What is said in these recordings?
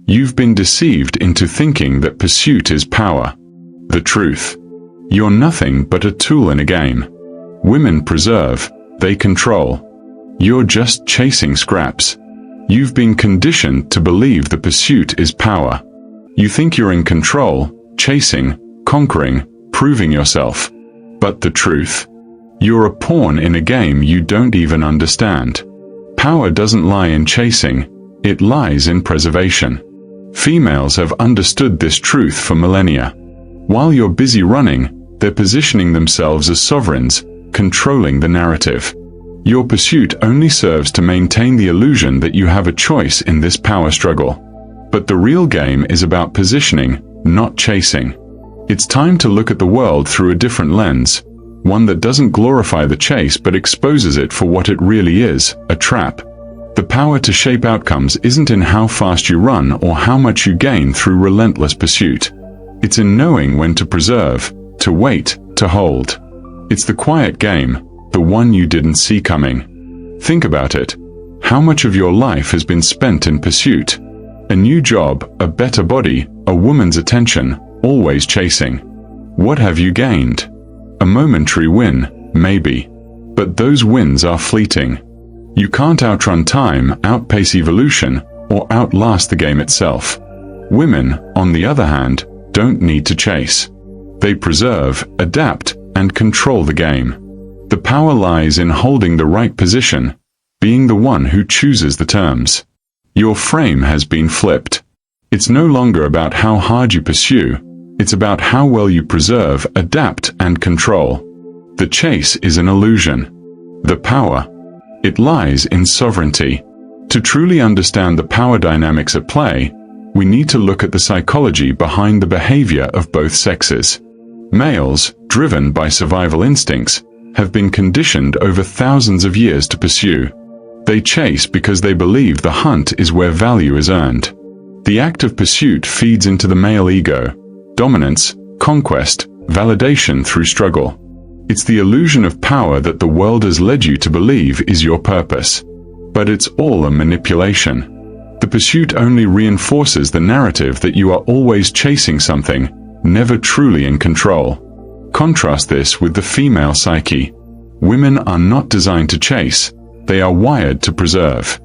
You've been deceived into thinking that pursuit is power. The truth: you're nothing but a tool in a game. Women preserve, they control. You're just chasing scraps. You've been conditioned to believe the pursuit is power. You think you're in control, chasing, conquering, proving yourself. But the truth? You're a pawn in a game you don't even understand. Power doesn't lie in chasing, it lies in preservation. Females have understood this truth for millennia. While you're busy running, they're positioning themselves as sovereigns, controlling the narrative. Your pursuit only serves to maintain the illusion that you have a choice in this power struggle. But the real game is about positioning, not chasing. It's time to look at the world through a different lens, one that doesn't glorify the chase but exposes it for what it really is, a trap. The power to shape outcomes isn't in how fast you run or how much you gain through relentless pursuit. It's in knowing when to preserve, to wait, to hold. It's the quiet game, the one you didn't see coming. Think about it. How much of your life has been spent in pursuit? A new job, a better body, a woman's attention, always chasing. What have you gained? A momentary win, maybe. But those wins are fleeting. You can't outrun time, outpace evolution, or outlast the game itself. Women, on the other hand, don't need to chase. They preserve, adapt, and control the game. The power lies in holding the right position, being the one who chooses the terms. Your frame has been flipped. It's no longer about how hard you pursue, it's about how well you preserve, adapt, and control. The chase is an illusion. The power, it lies in sovereignty. To truly understand the power dynamics at play, we need to look at the psychology behind the behavior of both sexes. Males, driven by survival instincts, have been conditioned over thousands of years to pursue. They chase because they believe the hunt is where value is earned. The act of pursuit feeds into the male ego: dominance, conquest, validation through struggle. It's the illusion of power that the world has led you to believe is your purpose. But it's all a manipulation. The pursuit only reinforces the narrative that you are always chasing something, never truly in control. Contrast this with the female psyche. Women are not designed to chase, they are wired to preserve.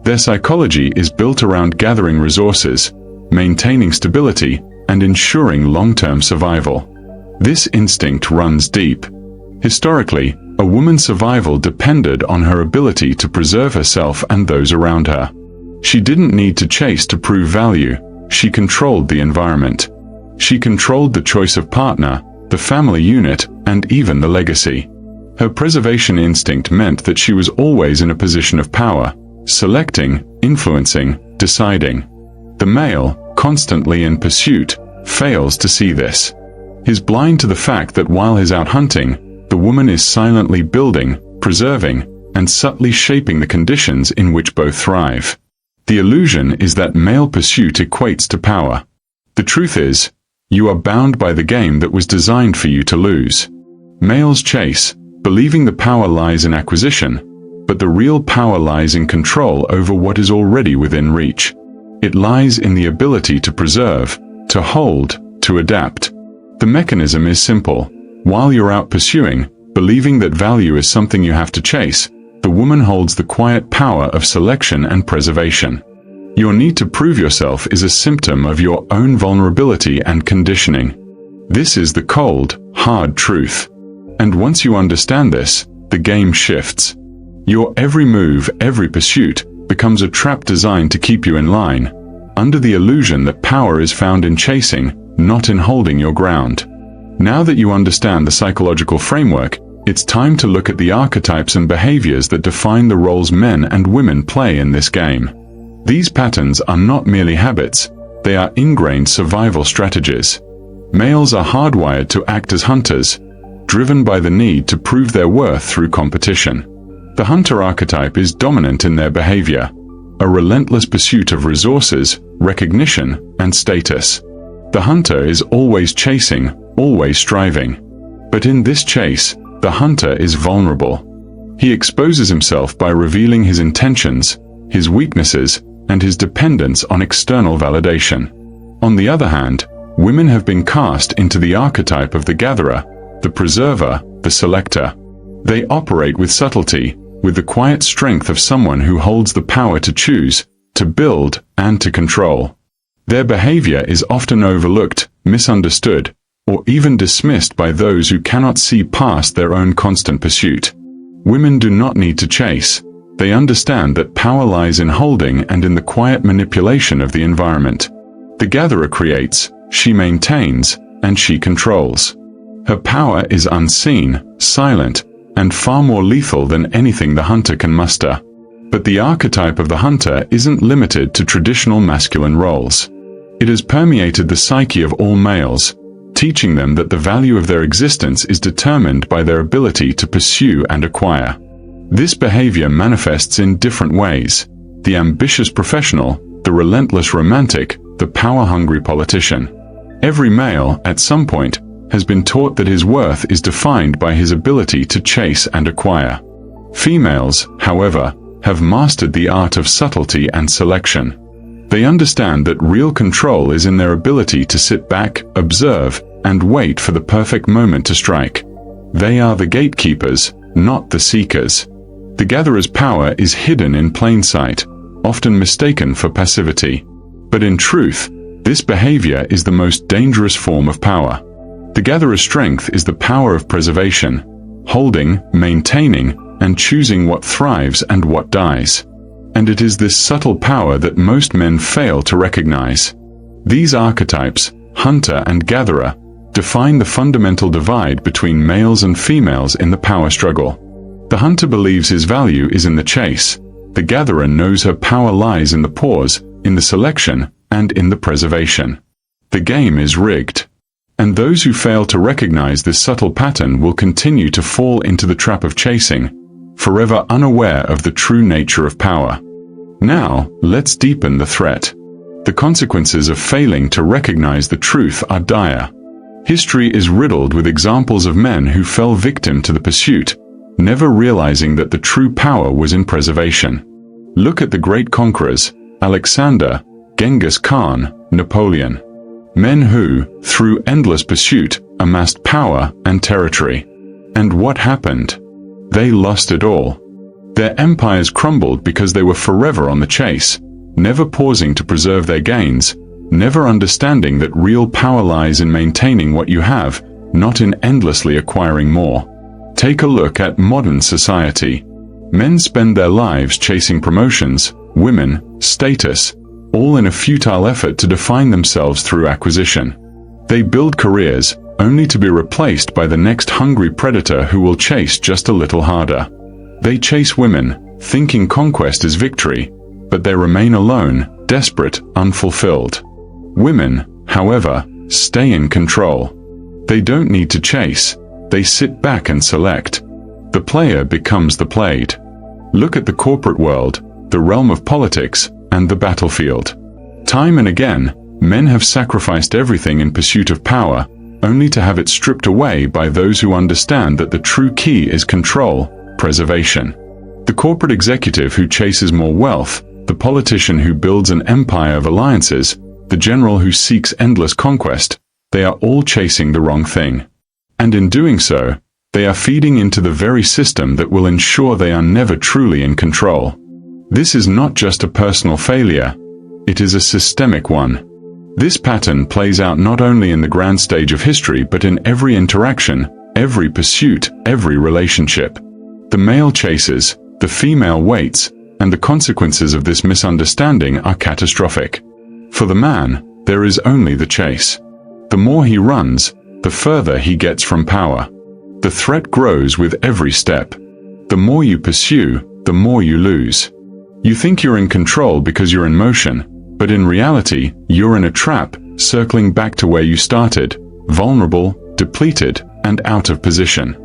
Their psychology is built around gathering resources, maintaining stability, and ensuring long-term survival. This instinct runs deep. Historically, a woman's survival depended on her ability to preserve herself and those around her. She didn't need to chase to prove value, she controlled the environment. She controlled the choice of partner, the family unit, and even the legacy. Her preservation instinct meant that she was always in a position of power, selecting, influencing, deciding. The male, constantly in pursuit, fails to see this. He's blind to the fact that while he's out hunting, the woman is silently building, preserving, and subtly shaping the conditions in which both thrive. The illusion is that male pursuit equates to power. The truth is, you are bound by the game that was designed for you to lose. Males chase, believing the power lies in acquisition, but the real power lies in control over what is already within reach. It lies in the ability to preserve, to hold, to adapt. The mechanism is simple. While you're out pursuing, believing that value is something you have to chase, the woman holds the quiet power of selection and preservation. Your need to prove yourself is a symptom of your own vulnerability and conditioning. This is the cold, hard truth. And once you understand this, the game shifts. Your every move, every pursuit, becomes a trap designed to keep you in line, under the illusion that power is found in chasing, not in holding your ground. Now that you understand the psychological framework, it's time to look at the archetypes and behaviors that define the roles men and women play in this game. These patterns are not merely habits, they are ingrained survival strategies. Males are hardwired to act as hunters, driven by the need to prove their worth through competition. The hunter archetype is dominant in their behavior, a relentless pursuit of resources, recognition, and status. The hunter is always chasing, always striving. But in this chase, the hunter is vulnerable. He exposes himself by revealing his intentions, his weaknesses, and his dependence on external validation. On the other hand, women have been cast into the archetype of the gatherer, the preserver, the selector. They operate with subtlety, with the quiet strength of someone who holds the power to choose, to build, and to control. Their behavior is often overlooked, misunderstood, or even dismissed by those who cannot see past their own constant pursuit. Women do not need to chase. They understand that power lies in holding and in the quiet manipulation of the environment. The gatherer creates, she maintains, and she controls. Her power is unseen, silent, and far more lethal than anything the hunter can muster. But the archetype of the hunter isn't limited to traditional masculine roles. It has permeated the psyche of all males, teaching them that the value of their existence is determined by their ability to pursue and acquire. This behavior manifests in different ways: the ambitious professional, the relentless romantic, the power-hungry politician. Every male, at some point, has been taught that his worth is defined by his ability to chase and acquire. Females, however, have mastered the art of subtlety and selection. They understand that real control is in their ability to sit back, observe, and wait for the perfect moment to strike. They are the gatekeepers, not the seekers. The gatherer's power is hidden in plain sight, often mistaken for passivity. But in truth, this behavior is the most dangerous form of power. The gatherer's strength is the power of preservation, holding, maintaining, and choosing what thrives and what dies. And it is this subtle power that most men fail to recognize. These archetypes, hunter and gatherer, define the fundamental divide between males and females in the power struggle. The hunter believes his value is in the chase. The gatherer knows her power lies in the pause, in the selection, and in the preservation. The game is rigged. And those who fail to recognize this subtle pattern will continue to fall into the trap of chasing, forever unaware of the true nature of power. Now, let's deepen the threat. The consequences of failing to recognize the truth are dire. History is riddled with examples of men who fell victim to the pursuit, never realizing that the true power was in preservation. Look at the great conquerors: Alexander, Genghis Khan, Napoleon. Men who, through endless pursuit, amassed power and territory. And what happened? They lost it all. Their empires crumbled because they were forever on the chase, never pausing to preserve their gains, never understanding that real power lies in maintaining what you have, not in endlessly acquiring more. Take a look at modern society. Men spend their lives chasing promotions, women, status, all in a futile effort to define themselves through acquisition. They build careers, only to be replaced by the next hungry predator who will chase just a little harder. They chase women, thinking conquest is victory, but they remain alone, desperate, unfulfilled. Women, however, stay in control. They don't need to chase, they sit back and select. The player becomes the played. Look at the corporate world, the realm of politics, and the battlefield. Time and again, men have sacrificed everything in pursuit of power, only to have it stripped away by those who understand that the true key is control, preservation. The corporate executive who chases more wealth, the politician who builds an empire of alliances, the general who seeks endless conquest, they are all chasing the wrong thing. And in doing so, they are feeding into the very system that will ensure they are never truly in control. This is not just a personal failure, it is a systemic one. This pattern plays out not only in the grand stage of history but in every interaction, every pursuit, every relationship. The male chases, the female waits, and the consequences of this misunderstanding are catastrophic. For the man, there is only the chase. The more he runs, the further he gets from power. The threat grows with every step. The more you pursue, the more you lose. You think you're in control because you're in motion, but in reality, you're in a trap, circling back to where you started, vulnerable, depleted, and out of position.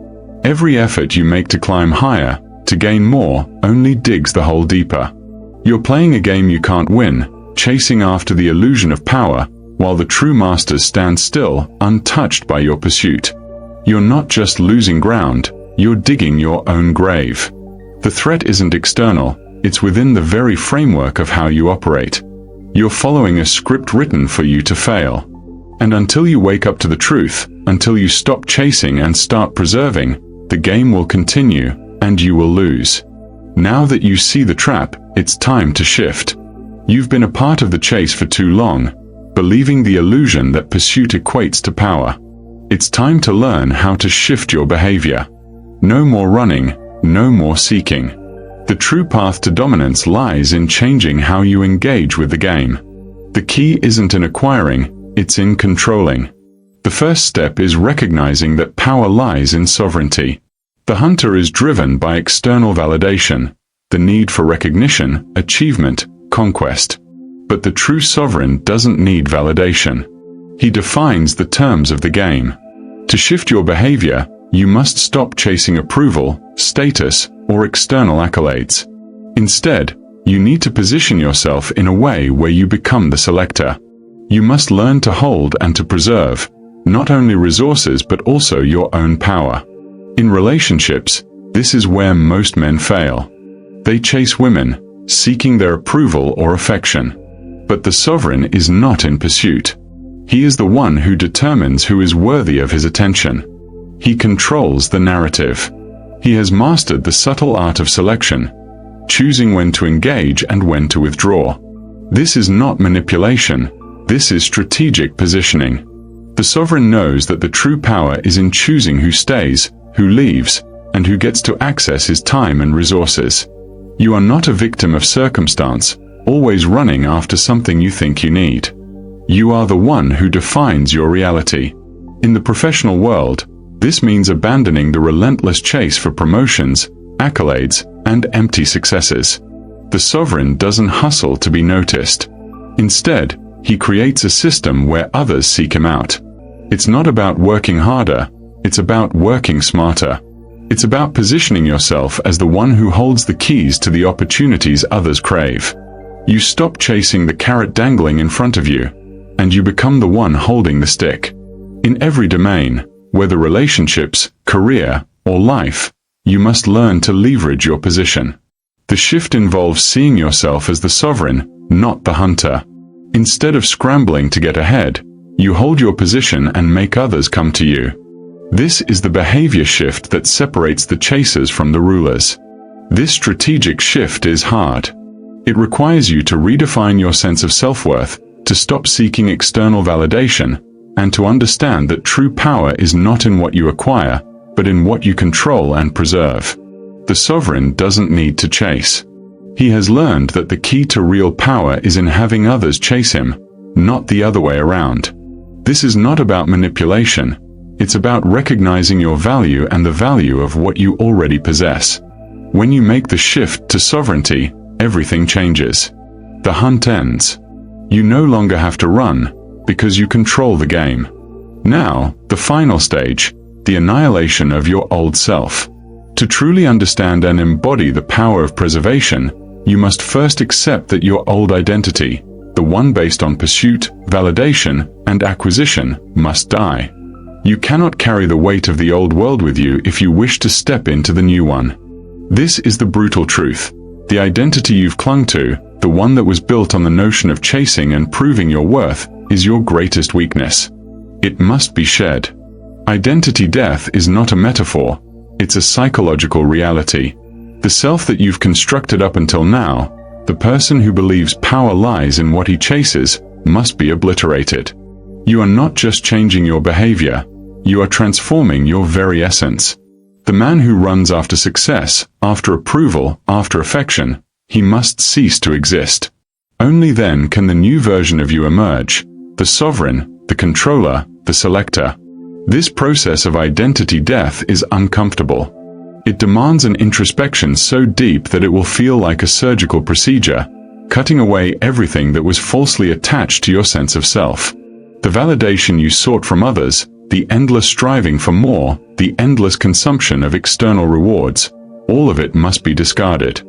Every effort you make to climb higher, to gain more, only digs the hole deeper. You're playing a game you can't win, chasing after the illusion of power, while the true masters stand still, untouched by your pursuit. You're not just losing ground, you're digging your own grave. The threat isn't external, it's within the very framework of how you operate. You're following a script written for you to fail. And until you wake up to the truth, until you stop chasing and start preserving, the game will continue, and you will lose. Now that you see the trap, it's time to shift. You've been a part of the chase for too long, believing the illusion that pursuit equates to power. It's time to learn how to shift your behavior. No more running, no more seeking. The true path to dominance lies in changing how you engage with the game. The key isn't in acquiring, it's in controlling. The first step is recognizing that power lies in sovereignty. The hunter is driven by external validation, the need for recognition, achievement, conquest. But the true sovereign doesn't need validation. He defines the terms of the game. To shift your behavior, you must stop chasing approval, status, or external accolades. Instead, you need to position yourself in a way where you become the selector. You must learn to hold and to preserve, not only resources but also your own power. In relationships, this is where most men fail. They chase women, seeking their approval or affection. But the sovereign is not in pursuit. He is the one who determines who is worthy of his attention. He controls the narrative. He has mastered the subtle art of selection, choosing when to engage and when to withdraw. This is not manipulation, this is strategic positioning. The sovereign knows that the true power is in choosing who stays, who leaves, and who gets to access his time and resources. You are not a victim of circumstance, always running after something you think you need. You are the one who defines your reality. In the professional world, this means abandoning the relentless chase for promotions, accolades, and empty successes. The sovereign doesn't hustle to be noticed. Instead, he creates a system where others seek him out. It's not about working harder, it's about working smarter. It's about positioning yourself as the one who holds the keys to the opportunities others crave. You stop chasing the carrot dangling in front of you, and you become the one holding the stick. In every domain, whether relationships, career, or life, you must learn to leverage your position. The shift involves seeing yourself as the sovereign, not the hunter. Instead of scrambling to get ahead, you hold your position and make others come to you. This is the behavior shift that separates the chasers from the rulers. This strategic shift is hard. It requires you to redefine your sense of self-worth, to stop seeking external validation, and to understand that true power is not in what you acquire, but in what you control and preserve. The sovereign doesn't need to chase. He has learned that the key to real power is in having others chase him, not the other way around. This is not about manipulation. It's about recognizing your value and the value of what you already possess. When you make the shift to sovereignty, everything changes. The hunt ends. You no longer have to run, because you control the game. Now, the final stage, the annihilation of your old self. To truly understand and embody the power of preservation, you must first accept that your old identity, the one based on pursuit, validation, and acquisition, must die. You cannot carry the weight of the old world with you if you wish to step into the new one. This is the brutal truth. The identity you've clung to, the one that was built on the notion of chasing and proving your worth, is your greatest weakness. It must be shed. Identity death is not a metaphor, it's a psychological reality. The self that you've constructed up until now, the person who believes power lies in what he chases, must be obliterated. You are not just changing your behavior, you are transforming your very essence. The man who runs after success, after approval, after affection, he must cease to exist. Only then can the new version of you emerge, the sovereign, the controller, the selector. This process of identity death is uncomfortable. It demands an introspection so deep that it will feel like a surgical procedure, cutting away everything that was falsely attached to your sense of self. The validation you sought from others, the endless striving for more, the endless consumption of external rewards, all of it must be discarded.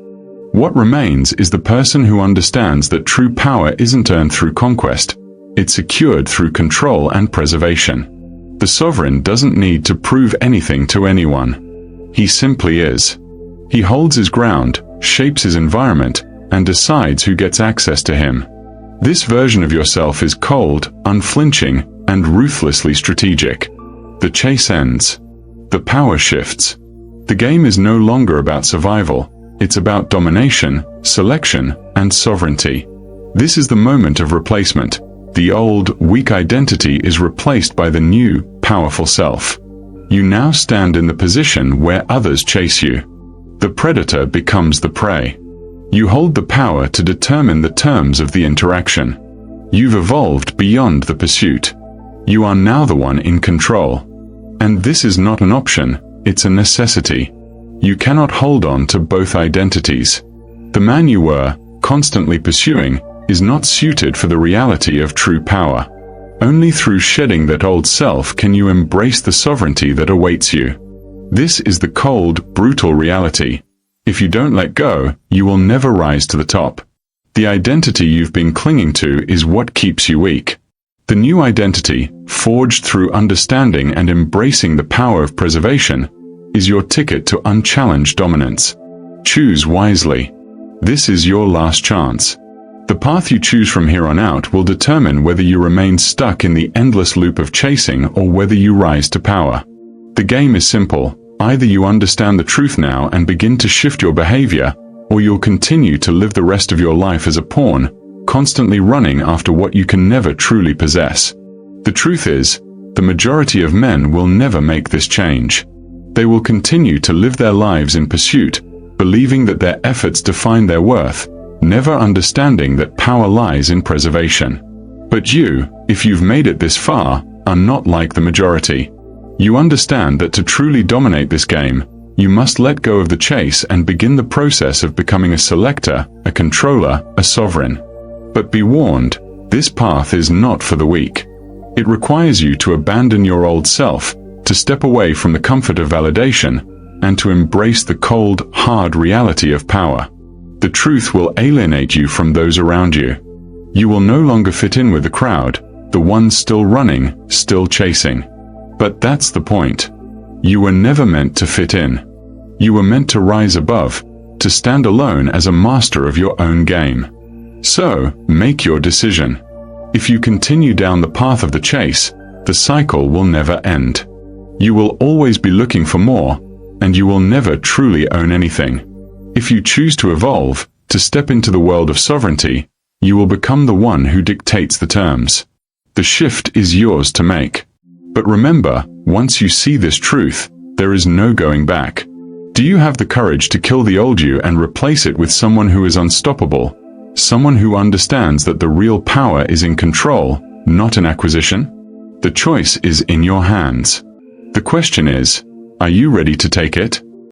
What remains is the person who understands that true power isn't earned through conquest, it's secured through control and preservation. The sovereign doesn't need to prove anything to anyone. He simply is. He holds his ground, shapes his environment, and decides who gets access to him. This version of yourself is cold, unflinching, and ruthlessly strategic. The chase ends. The power shifts. The game is no longer about survival. It's about domination, selection, and sovereignty. This is the moment of replacement. The old, weak identity is replaced by the new, powerful self. You now stand in the position where others chase you. The predator becomes the prey. You hold the power to determine the terms of the interaction. You've evolved beyond the pursuit. You are now the one in control. And this is not an option, it's a necessity. You cannot hold on to both identities. The man you were, constantly pursuing, is not suited for the reality of true power. Only through shedding that old self can you embrace the sovereignty that awaits you. This is the cold, brutal reality. If you don't let go, you will never rise to the top. The identity you've been clinging to is what keeps you weak. The new identity, forged through understanding and embracing the power of preservation, is your ticket to unchallenged dominance. Choose wisely. This is your last chance. The path you choose from here on out will determine whether you remain stuck in the endless loop of chasing or whether you rise to power. The game is simple. Either you understand the truth now and begin to shift your behavior, or you'll continue to live the rest of your life as a pawn, constantly running after what you can never truly possess. The truth is, the majority of men will never make this change. They will continue to live their lives in pursuit, believing that their efforts define their worth, never understanding that power lies in preservation. But you, if you've made it this far, are not like the majority. You understand that to truly dominate this game, you must let go of the chase and begin the process of becoming a selector, a controller, a sovereign. But be warned, this path is not for the weak. It requires you to abandon your old self, to step away from the comfort of validation, and to embrace the cold, hard reality of power. The truth will alienate you from those around you. You will no longer fit in with the crowd, the ones still running, still chasing. But that's the point. You were never meant to fit in. You were meant to rise above, to stand alone as a master of your own game. So, make your decision. If you continue down the path of the chase, the cycle will never end. You will always be looking for more, and you will never truly own anything. If you choose to evolve, to step into the world of sovereignty, you will become the one who dictates the terms. The shift is yours to make. But remember, once you see this truth, there is no going back. Do you have the courage to kill the old you and replace it with someone who is unstoppable? Someone who understands that the real power is in control, not in acquisition? The choice is in your hands. The question is, are you ready to take it?